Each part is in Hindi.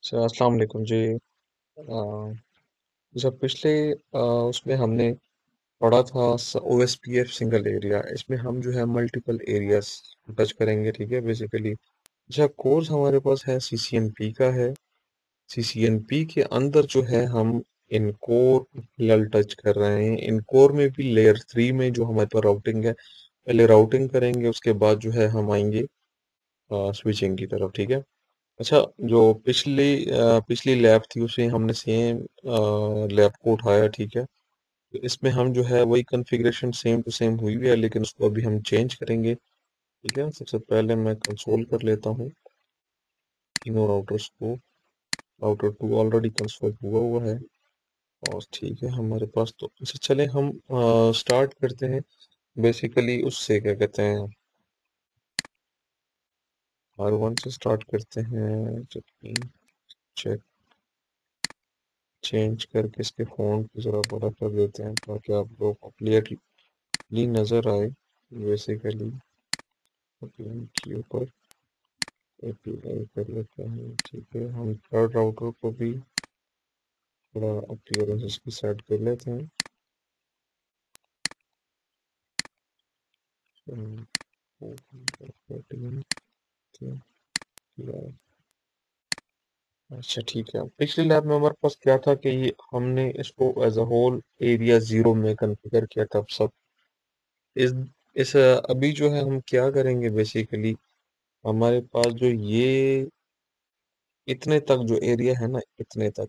अच्छा, अस्सलाम वालेकुम जी। जब पिछले उसमें हमने पढ़ा था O S P F single area, इसमें हम जो है मल्टीपल एरियाज टच करेंगे। ठीक है, बेसिकली अच्छा कोर्स हमारे पास है सी सी एन पी का है। सी सी एन पी के अंदर जो है हम इन कोर फिलहाल टच कर रहे हैं। इन कोर में भी लेयर 3 में जो हमारे पास राउटिंग है, पहले राउटिंग करेंगे, उसके बाद जो है हम आएंगे स्विचिंग की तरफ। ठीक है। अच्छा, जो पिछली लैब थी उसे हमने सेम लैब को उठाया। ठीक है, तो इसमें हम जो है वही कॉन्फ़िगरेशन सेम टू सेम हुई भी है, लेकिन उसको अभी हम चेंज करेंगे। ठीक है, सबसे पहले मैं कंसोल कर लेता हूँ तीनों राउटर्स को। राउटर 2 ऑलरेडी कंसोल हुआ हुआ है। और ठीक है, हमारे पास तो अच्छा, चले हम स्टार्ट करते हैं बेसिकली उससे, क्या कहते हैं, R1 से स्टार्ट करते हैं। चेक चेंज करके इसके फ़ॉन्ट को ज़रा बड़ा कर देते हैं ताकि आप लोग को क्लियरली नज़र आए। बेसिकली के ऊपर अप्लाई कर लेते हैं। ठीक है, हम थर्ड राउटर को भी थोड़ा अपीयरेंस इसकी सेट कर लेते हैं। अच्छा ठीक है, पिछली लैब में हमारे पास क्या था कि ये हमने इसको एज अ होल एरिया 0 में कॉन्फ़िगर किया था सब। इस अभी जो है हम क्या करेंगे बेसिकली, हमारे पास जो ये इतने तक जो एरिया है ना, इतने तक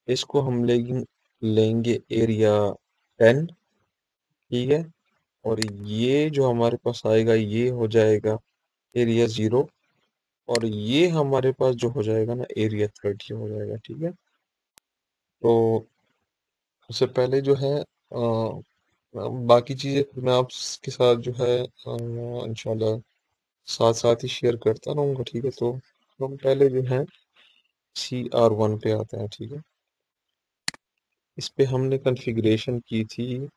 इसको हम लेंगे एरिया 10। ठीक है, और ये जो हमारे पास आएगा ये हो जाएगा एरिया 0। और ये हमारे पास जो हो जाएगा ना एरिया 30 हो जाएगा। ठीक है, तो उससे पहले जो है बाकी चीज़ें फिर मैं आपके साथ जो है इंशाल्लाह साथ साथ ही शेयर करता रहूँगा। ठीक है, तो हम पहले जो है CR1 पे आते हैं। ठीक है, इस पे हमने कॉन्फ़िगरेशन की थी।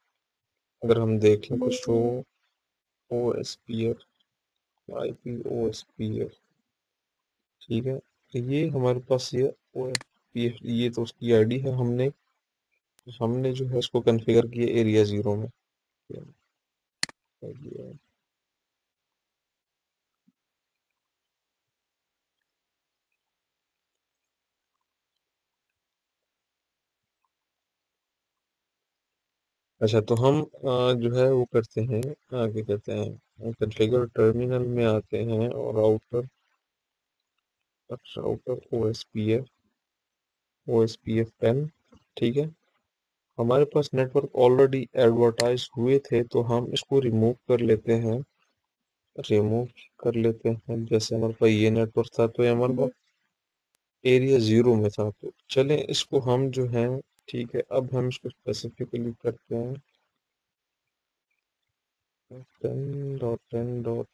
अगर हम देखें तो show O S P F I P O S P F. ठीक है, तो ये हमारे पास ये ओ एस पी एफ, ये तो उसकी आईडी है। हमने जो है उसको कॉन्फ़िगर किया एरिया 0 में। अच्छा, तो हम जो है वो करते हैं, क्या कहते हैं, कॉन्फ़िगर टर्मिनल में आते हैं और router O S P F 10। ठीक है, हमारे पास नेटवर्क ऑलरेडी एडवर्टाइज हुए थे तो हम इसको रिमूव कर लेते हैं। जैसे हमारे पास ये नेटवर्क था तो ये हमारे पास एरिया 0 में था, तो चलें इसको हम जो है, ठीक है, अब हम इसको स्पेसिफिकली करते हैं 10.10.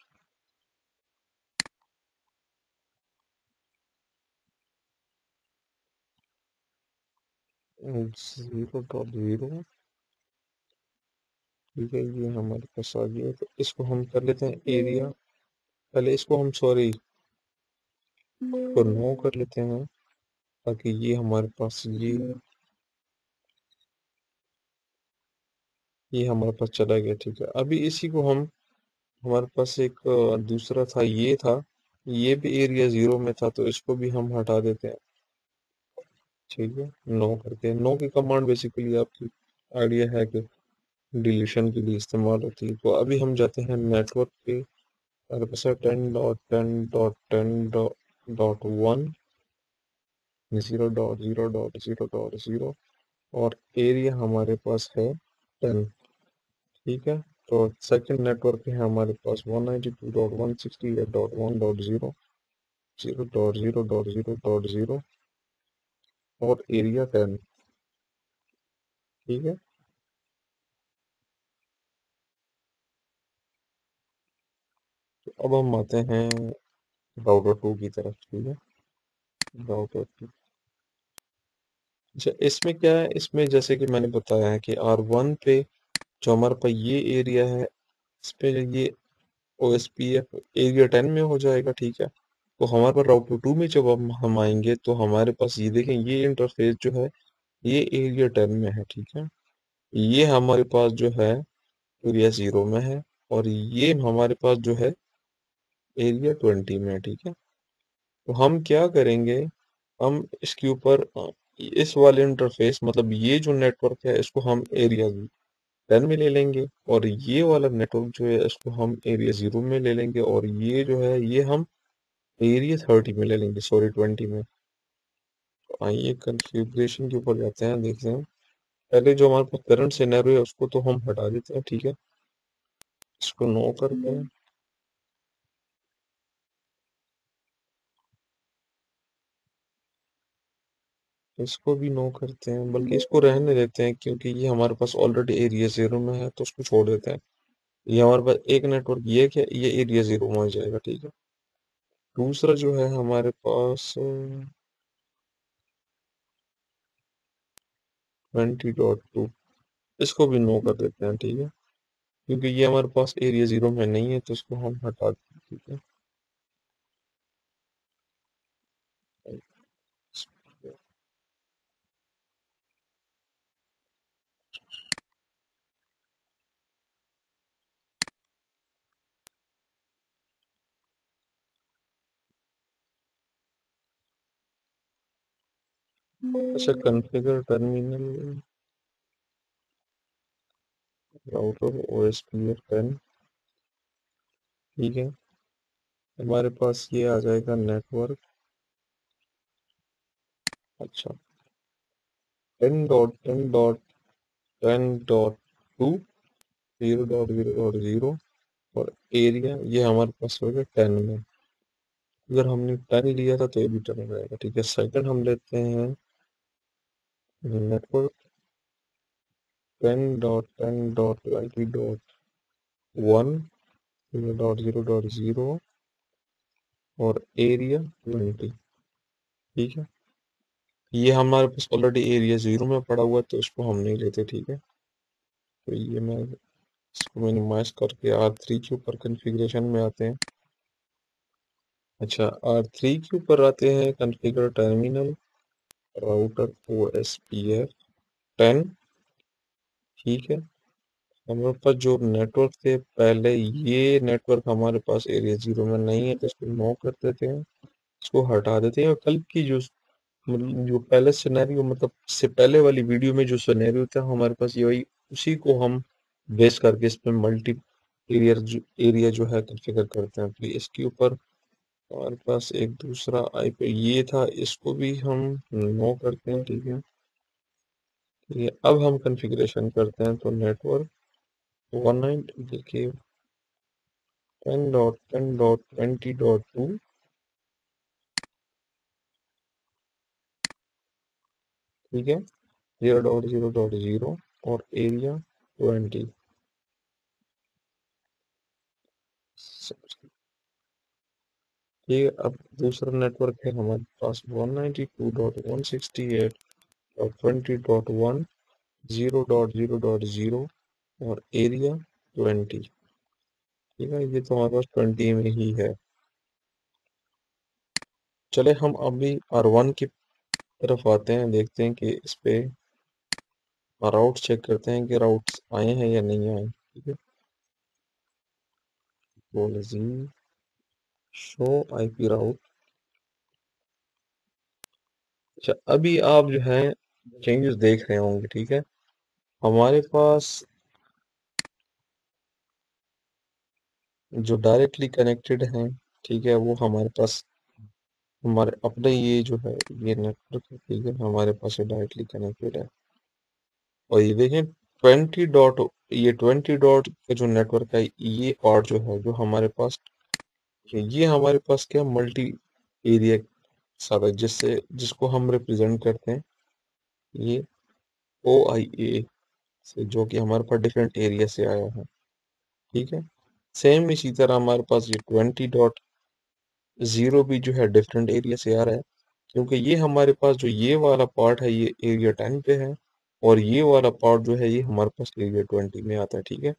0.0। ठीक है, ये हमारे पास आ गया, तो इसको हम कर लेते हैं एरिया, पहले इसको हम सॉरी को नो कर लेते हैं ताकि ये हमारे पास ये हमारे पास चला गया। ठीक है, अभी इसी को हम, हमारे पास एक दूसरा था, ये था, ये भी एरिया 0 में था, तो इसको भी हम हटा देते हैं। ठीक है, नो करके, नो की कमांड बेसिकली आपकी आइडिया है कि डिलीशन के लिए इस्तेमाल होती है। तो अभी हम जाते हैं नेटवर्क पे। हमारे पास है 10.10.10.1, 0.0.0.0, और एरिया हमारे पास है 10। ठीक है, तो सेकंड नेटवर्क है हमारे पास 192.168.1.0, 0.0.0.0, और एरिया 10। ठीक है, तो अब हम आते हैं राउटर 2 की तरफ। ठीक है, राउटर 2। अच्छा, इसमें क्या है, इसमें जैसे कि मैंने बताया है कि R1 पे जो हमारे पास ये एरिया है, इस पे ये O S P F area 10 में हो जाएगा। ठीक है, तो हमारे पास राउटर 2 में जब हम आएंगे तो हमारे पास ये देखें, ये इंटरफेस जो है ये एरिया 10 में है, ठीक है। ये हमारे पास जो है एरिया 0 में है, और ये हमारे पास जो है एरिया 20 में है, ठीक है। तो हम क्या करेंगे, हम इसके ऊपर इस वाले इंटरफेस मतलब ये जो नेटवर्क है इसको हम एरिया 10 में ले लेंगे, और ये वाला नेटवर्क जो है इसको हम एरिया 0 में ले लेंगे, और ये जो है ये हम एरिया 30 में ले लेंगे, सॉरी 20 में। तो आइए कॉन्फ़िगरेशन के ऊपर जाते हैं, देखते हैं। पहले जो हमारे पास करंट सिनेरियो है उसको तो हम हटा देते हैं, ठीक है। इसको नो करते हैं, इसको भी नो करते हैं, बल्कि इसको रहने देते हैं क्योंकि ये हमारे पास ऑलरेडी एरिया 0 में है, तो उसको छोड़ देते हैं। ये हमारे पास एक नेटवर्क ये क्या, ये एरिया 0 में हो जाएगा, ठीक है। दूसरा जो है हमारे पास 20.2, इसको भी नो कर देते हैं, ठीक है, क्योंकि ये हमारे पास एरिया 0 में नहीं है, तो इसको हम हटा देते हैं, ठीक है। अच्छा, कॉन्फ़िगर टर्मिनल राउटर OSPF 10, ठीक है। हमारे पास ये आ जाएगा नेटवर्क, अच्छा 10.10.10.2 0.0.0, और एरिया ये हमारे पास हो गया 10 में। अगर हमने 10 लिया था तो ये भी 10 रहेगा, ठीक है। सेकंड हम लेते हैं नेटवर्क 10.10.20.1 0.0.0, और एरिया 20, ठीक है। ये हमारे पास ऑलरेडी एरिया 0 में पड़ा हुआ है, तो इसको हम नहीं लेते, ठीक है। तो ये मैं इसको मिनिमाइज करके R3 के ऊपर कॉन्फ़िगरेशन में आते हैं। अच्छा, R3 के ऊपर आते हैं, कॉन्फ़िगर टर्मिनल राउटर OSPF 10, ठीक है। हमारे पास जो नेटवर्क थे पहले, ये नेटवर्क हमारे पास एरिया 0 में नहीं है, तो इसको नो कर देते हैं, इसको हटा देते हैं। और कल की जो मतलब जो पहले सिनेरियो, मतलब से पहले वाली वीडियो में जो सिनेरियो था हमारे पास, ये वही उसी को हम बेस करके इसमें मल्टी एरिया जो है कॉन्फ़िगर करते हैं। तो इसके ऊपर हमारे पास एक दूसरा आईपी ये था, इसको भी हम नो करते हैं, ठीक है। ये अब हम कॉन्फ़िगरेशन करते हैं, तो नेटवर्क 190 देखिए 10.10.20.2, ठीक है, 0.0.0, और एरिया 20। ठीक है, अब दूसरा नेटवर्क है हमारे पास 192.168.20.1 0.0.0, और एरिया 20, ठीक है। ये तो हमारे पास 20 में ही है। चले हम अभी R1 की तरफ आते हैं, देखते हैं कि इस पे राउट चेक करते हैं कि राउट्स आए हैं या नहीं आए, ठीक है। शो IP राउट। अच्छा, अभी आप जो है चेंजेस देख रहे होंगे, ठीक है। हमारे पास जो डायरेक्टली कनेक्टेड हैं, ठीक है, वो हमारे पास हमारे अपने ये जो है ये नेटवर्क है, ठीक है, हमारे पास ये डायरेक्टली कनेक्टेड है। और ये देखें 20 का जो नेटवर्क है, ये पार्ट जो है जो हमारे पास, ये हमारे पास क्या मल्टी एरिया सब है, जिससे जिसको हम रिप्रेजेंट करते हैं ये OIA से, जो कि हमारे पास डिफरेंट एरिया से आया है, ठीक है। सेम इसी तरह हमारे पास ये 20.0 भी जो है डिफरेंट एरिया से आ रहा है, क्योंकि ये हमारे पास जो ये वाला पार्ट है ये एरिया 10 पे है, और ये वाला पार्ट जो है ये हमारे पास एरिया 20 में आता है, ठीक है।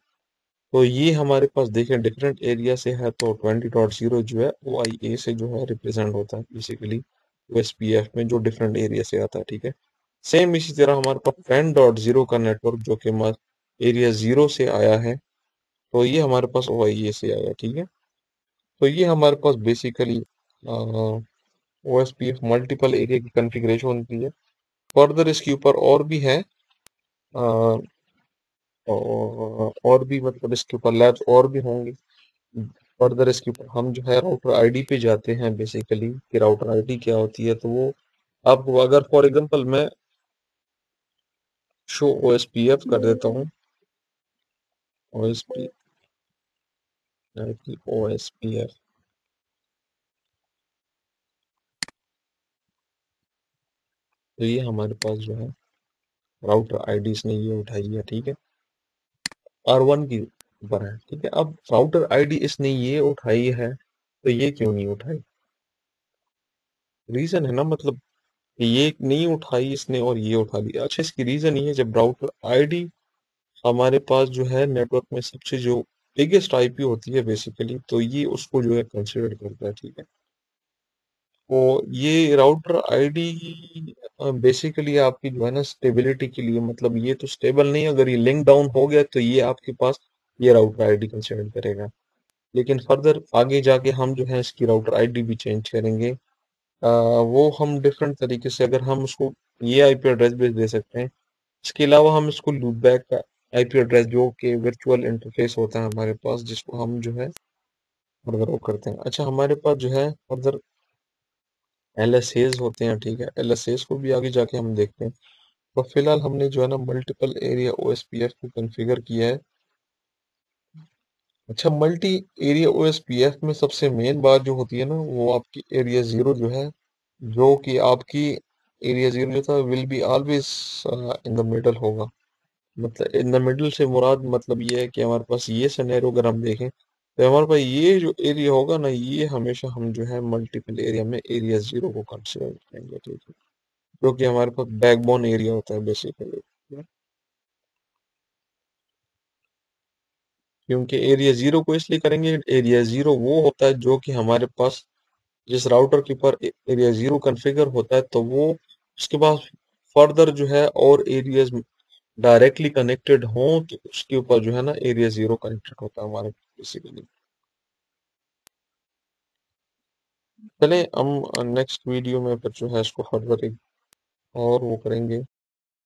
तो ये हमारे पास देखें डिफरेंट एरिया से है, तो 20.0 जो है OIA से जो है रिप्रेजेंट होता है बेसिकली OSPF में, जो डिफरेंट एरिया से आता है। ठीक है, सेम इसी तरह हमारे पास 10.0 का नेटवर्क जो कि हमारे एरिया 0 से आया है, तो ये हमारे पास OIA से आया। ठीक है, तो ये हमारे पास बेसिकली OSPF मल्टीपल एरिया की कॉन्फ़िगरेशन होती है। फर्दर इसके ऊपर और भी है, और भी मतलब इसके ऊपर लैब्स और भी होंगे। फर्दर इसके ऊपर हम जो है राउटर आईडी पे जाते हैं बेसिकली, कि राउटर आईडी क्या होती है। तो वो आपको अगर फॉर एग्जांपल मैं शो OSPF कर देता हूँ, OSP OSPF, तो ये हमारे पास जो है राउटर आईडी इसने ये उठाई है। ठीक है, R1 की ऊपर है। ठीक है, अब राउटर आईडी इसने ये उठाई है, तो ये क्यों नहीं उठाई? रीजन है ना, मतलब ये नहीं उठाई इसने और ये उठा लिया। अच्छा, इसकी रीजन ये है, जब राउटर आईडी हमारे पास जो है नेटवर्क में सबसे जो बिगेस्ट आईपी होती है बेसिकली, तो ये उसको जो है कंसिडर करता है। ठीक है, तो ये राउटर आईडी बेसिकली आपकी जो है ना स्टेबिलिटी के लिए, मतलब ये तो स्टेबल नहीं, अगर ये लिंक डाउन हो गया तो ये आपके पास ये राउटर आईडी कंसिडर करेगा। लेकिन फर्दर आगे जाके हम जो है इसकी राउटर आईडी भी चेंज करेंगे। वो हम डिफरेंट तरीके से, अगर हम उसको ये आईपी एड्रेस भी दे सकते हैं। इसके अलावा हम इसको लूपबैक का आईपी एड्रेस, जो कि वर्चुअल इंटरफेस होता है हमारे पास, जिसको हम जो है फर्दर वो करते हैं। अच्छा, हमारे पास जो है फर्दर LSAs होते हैं। ठीक है, LSAs को भी आगे जाके हम देखते हैं। तो फिलहाल हमने जो है ना मल्टीपल एरिया OSPF को कॉन्फ़िगर किया है। अच्छा, मल्टी एरिया OSPF में सबसे मेन बात जो होती है ना, वो आपकी एरिया 0 जो है, जो कि आपकी एरिया 0 जो था will be always in the middle होगा। मतलब इन द मिडल से मुराद मतलब ये है कि हमारे पास ये सिनेरियो अगर हम देखें, तो हमारे पास ये जो एरिया होगा ना, ये हमेशा हम जो है मल्टीपल एरिया में एरिया 0 को कंसिडर करेंगे। ठीक है, जो कि हमारे पास बैकबोन एरिया होता है बेसिकली। क्योंकि एरिया 0 को इसलिए करेंगे, एरिया 0 वो होता है जो कि हमारे पास जिस राउटर के ऊपर एरिया 0 कॉन्फ़िगर होता है, तो वो उसके पास फर्दर जो है और एरियाज डायरेक्टली कनेक्टेड हों, तो उसके ऊपर जो है ना एरिया 0 कनेक्टेड होता है हमारे बेसिकली। चलें हम नेक्स्ट वीडियो में फिर जो है इसको फर्दर एक और वो करेंगे।